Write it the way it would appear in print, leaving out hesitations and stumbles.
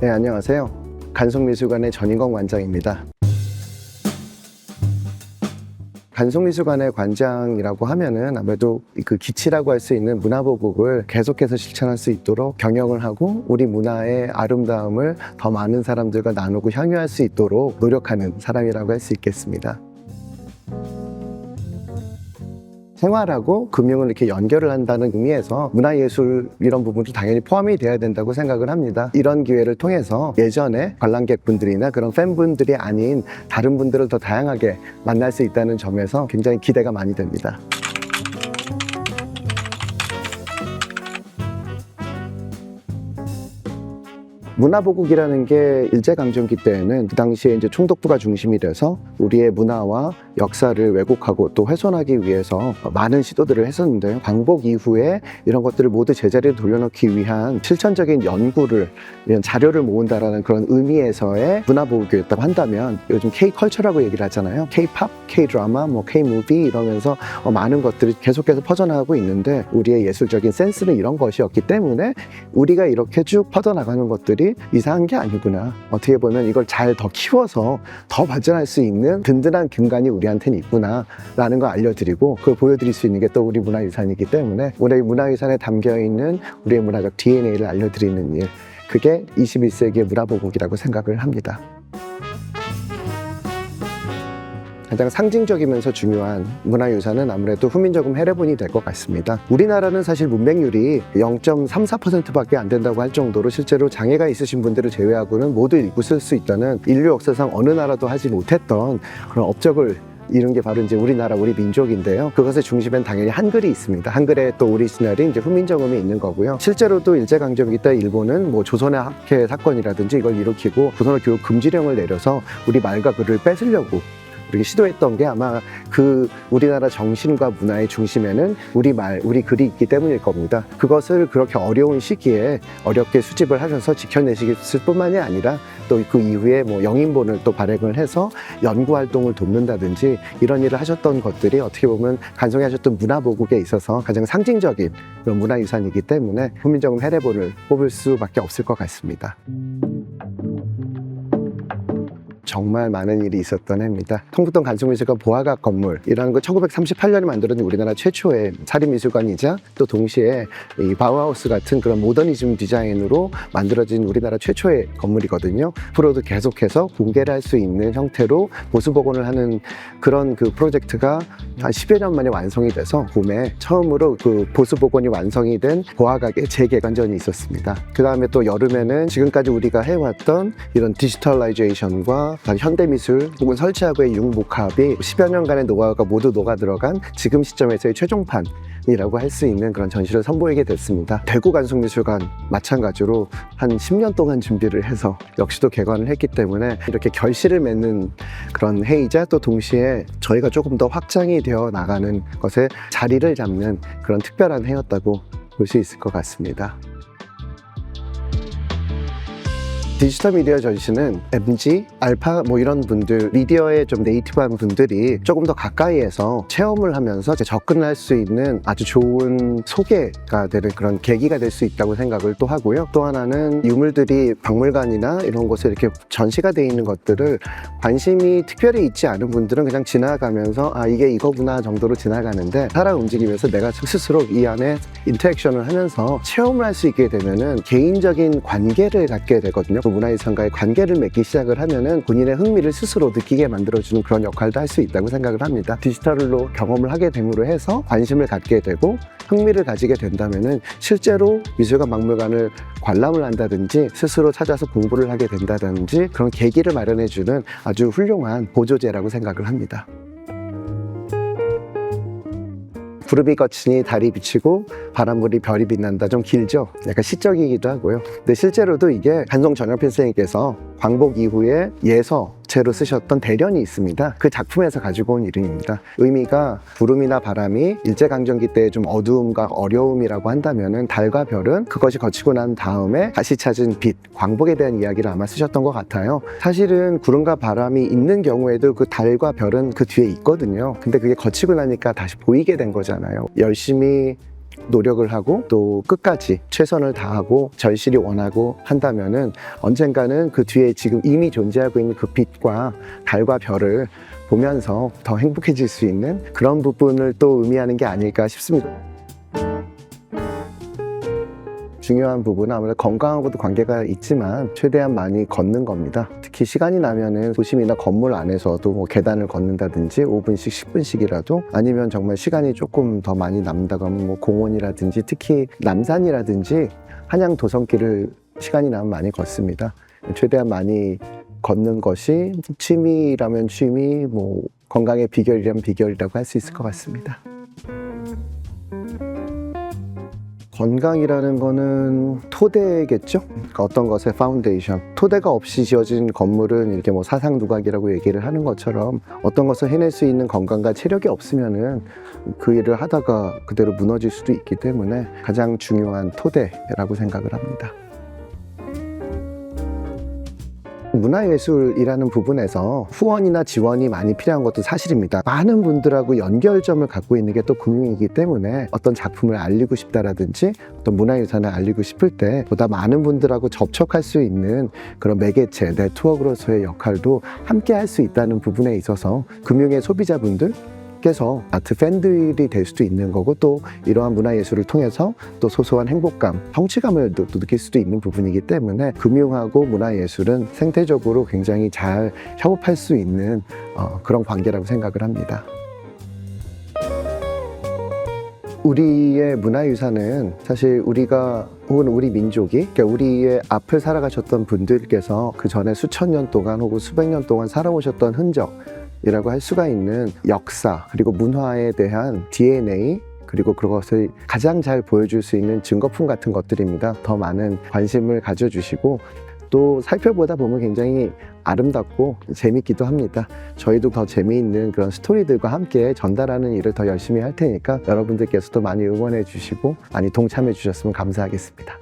네, 안녕하세요. 간송미술관의 전인권 관장입니다. 간송미술관의 관장이라고 하면은 아무래도 그 기치라고 할 수 있는 문화보국을 계속해서 실천할 수 있도록 경영을 하고 우리 문화의 아름다움을 더 많은 사람들과 나누고 향유할 수 있도록 노력하는 사람이라고 할 수 있겠습니다. 생활하고 금융을 이렇게 연결을 한다는 의미에서 문화예술 이런 부분도 당연히 포함이 돼야 된다고 생각을 합니다. 이런 기회를 통해서 예전에 관람객분들이나 그런 팬분들이 아닌 다른 분들을 더 다양하게 만날 수 있다는 점에서 굉장히 기대가 많이 됩니다. 문화보국이라는 게 일제강점기 때에는 그 당시에 이제 총독부가 중심이 돼서 우리의 문화와 역사를 왜곡하고 또 훼손하기 위해서 많은 시도들을 했었는데요. 광복 이후에 이런 것들을 모두 제자리에 돌려놓기 위한 실천적인 연구를, 이런 자료를 모은다라는 그런 의미에서의 문화보국이었다고 한다면 요즘 K-컬처라고 얘기를 하잖아요. K-팝, K-드라마, K-무비 이러면서 많은 것들이 계속해서 퍼져나가고 있는데 우리의 예술적인 센스는 이런 것이었기 때문에 우리가 이렇게 쭉 퍼져나가는 것들이 이상한 게 아니구나. 어떻게 보면 이걸 잘 더 키워서 더 발전할 수 있는 든든한 근간이 우리한테는 있구나 라는 걸 알려드리고 그걸 보여드릴 수 있는 게 또 우리 문화유산이기 때문에 우리 문화유산에 담겨있는 우리의 문화적 DNA를 알려드리는 일, 그게 21세기의 문화보국이라고 생각을 합니다. 가장 상징적이면서 중요한 문화유산은 아무래도 후민저금 해례본이 될 것 같습니다. 우리나라는 사실 문맹률이 0.34%밖에 안 된다고 할 정도로 실제로 장애가 있으신 분들을 제외하고는 모두 읽고 쓸 수 있다는 인류 역사상 어느 나라도 하지 못했던 그런 업적을 이룬 게 바로 이제 우리나라, 우리 민족인데요. 그것의 중심엔 당연히 한글이 있습니다. 한글에 또 오리지널이 이제 후민정음이 있는 거고요. 실제로도 일제강점기 때 일본은 조선의 학회 사건이라든지 이걸 일으키고 조선어 교육 금지령을 내려서 우리 말과 글을 뺏으려고 이렇게 시도했던 게 아마 그 우리나라 정신과 문화의 중심에는 우리 말, 우리 글이 있기 때문일 겁니다. 그것을 그렇게 어려운 시기에 어렵게 수집을 하셔서 지켜내시길 뿐만이 아니라 또 그 이후에 영인본을 또 발행을 해서 연구활동을 돕는다든지 이런 일을 하셨던 것들이 어떻게 보면 간송하셨던 문화보국에 있어서 가장 상징적인 그런 문화유산이기 때문에 후민정음 해례본을 뽑을 수밖에 없을 것 같습니다. 정말 많은 일이 있었던 해입니다. 통북동 간송미술관 보아각 건물이라는 거 1938년에 만들어진 우리나라 최초의 사립미술관이자 또 동시에 이 바우하우스 같은 그런 모더니즘 디자인으로 만들어진 우리나라 최초의 건물이거든요. 앞으로도 계속해서 공개를 할 수 있는 형태로 보수복원을 하는 그런 그 프로젝트가 한 10여 년 만에 완성이 돼서 봄에 처음으로 그 보수복원이 완성이 된 보아각의 재개관전이 있었습니다. 그 다음에 또 여름에는 지금까지 우리가 해왔던 이런 디지털라이제이션과 현대미술 혹은 설치하고의 융복합이 10여 년간의 노하우가 모두 녹아들어간 지금 시점에서의 최종판이라고 할 수 있는 그런 전시를 선보이게 됐습니다. 대구 간송미술관 마찬가지로 한 10년 동안 준비를 해서 역시도 개관을 했기 때문에 이렇게 결실을 맺는 그런 해이자 또 동시에 저희가 조금 더 확장이 되어 나가는 것에 자리를 잡는 그런 특별한 해였다고 볼 수 있을 것 같습니다. 디지털 미디어 전시는 MG, 알파 이런 분들, 미디어에 좀 네이티브한 분들이 조금 더 가까이에서 체험을 하면서 접근을 할 수 있는 아주 좋은 소개가 되는 그런 계기가 될 수 있다고 생각을 또 하고요. 또 하나는 유물들이 박물관이나 이런 곳에 이렇게 전시가 되어 있는 것들을 관심이 특별히 있지 않은 분들은 그냥 지나가면서 이게 이거구나 정도로 지나가는데 살아 움직이면서 내가 스스로 이 안에 인터랙션을 하면서 체험을 할 수 있게 되면은 개인적인 관계를 갖게 되거든요. 문화유산과의 관계를 맺기 시작을 하면은 본인의 흥미를 스스로 느끼게 만들어주는 그런 역할도 할 수 있다고 생각을 합니다. 디지털로 경험을 하게 됨으로 해서 관심을 갖게 되고 흥미를 가지게 된다면은 실제로 미술관 박물관을 관람을 한다든지 스스로 찾아서 공부를 하게 된다든지 그런 계기를 마련해주는 아주 훌륭한 보조제라고 생각을 합니다. 구름이 거치니 달이 비치고 바람물이 별이 빛난다. 좀 길죠? 약간 시적이기도 하고요. 근데 실제로도 이게 간송 전영필 선생님께서 광복 이후에 예서체로 쓰셨던 대련이 있습니다. 그 작품에서 가지고 온 이름입니다. 의미가 구름이나 바람이 일제강점기 때 좀 어두움과 어려움이라고 한다면은 달과 별은 그것이 거치고 난 다음에 다시 찾은 빛, 광복에 대한 이야기를 아마 쓰셨던 것 같아요. 사실은 구름과 바람이 있는 경우에도 그 달과 별은 그 뒤에 있거든요. 근데 그게 거치고 나니까 다시 보이게 된 거잖아요. 열심히 노력을 하고 또 끝까지 최선을 다하고 절실히 원하고 한다면은 언젠가는 그 뒤에 지금 이미 존재하고 있는 그 빛과 달과 별을 보면서 더 행복해질 수 있는 그런 부분을 또 의미하는 게 아닐까 싶습니다. 중요한 부분은 아무래도 건강하고도 관계가 있지만 최대한 많이 걷는 겁니다. 특히 시간이 나면은 도심이나 건물 안에서도 뭐 계단을 걷는다든지 5분씩 10분씩이라도 아니면 정말 시간이 조금 더 많이 남는다고 하면 뭐 공원이라든지 특히 남산이라든지 한양 도성길을 시간이 나면 많이 걷습니다. 최대한 많이 걷는 것이 취미라면 취미, 뭐 건강의 비결이라면 비결이라고 할 수 있을 것 같습니다. 건강이라는 거는 토대겠죠? 그러니까 어떤 것의 파운데이션. 토대가 없이 지어진 건물은 이렇게 뭐 사상누각이라고 얘기를 하는 것처럼 어떤 것을 해낼 수 있는 건강과 체력이 없으면은 그 일을 하다가 그대로 무너질 수도 있기 때문에 가장 중요한 토대라고 생각을 합니다. 문화예술이라는 부분에서 후원이나 지원이 많이 필요한 것도 사실입니다. 많은 분들하고 연결점을 갖고 있는 게 또 금융이기 때문에 어떤 작품을 알리고 싶다라든지 어떤 문화유산을 알리고 싶을 때 보다 많은 분들하고 접촉할 수 있는 그런 매개체, 네트워크로서의 역할도 함께 할 수 있다는 부분에 있어서 금융의 소비자분들 께서 아트 팬들이 될 수도 있는 거고 또 이러한 문화예술을 통해서 또 소소한 행복감, 성취감을 또 느낄 수도 있는 부분이기 때문에 금융하고 문화예술은 생태적으로 굉장히 잘 협업할 수 있는 그런 관계라고 생각을 합니다. 우리의 문화유산은 사실 우리가 혹은 우리 민족이 그러니까 우리의 앞을 살아가셨던 분들께서 그 전에 수천 년 동안 혹은 수백 년 동안 살아오셨던 흔적 이라고 할 수가 있는 역사 그리고 문화에 대한 DNA 그리고 그것을 가장 잘 보여줄 수 있는 증거품 같은 것들입니다. 더 많은 관심을 가져주시고 또 살펴보다 보면 굉장히 아름답고 재밌기도 합니다. 저희도 더 재미있는 그런 스토리들과 함께 전달하는 일을 더 열심히 할 테니까 여러분들께서도 많이 응원해 주시고 많이 동참해 주셨으면 감사하겠습니다.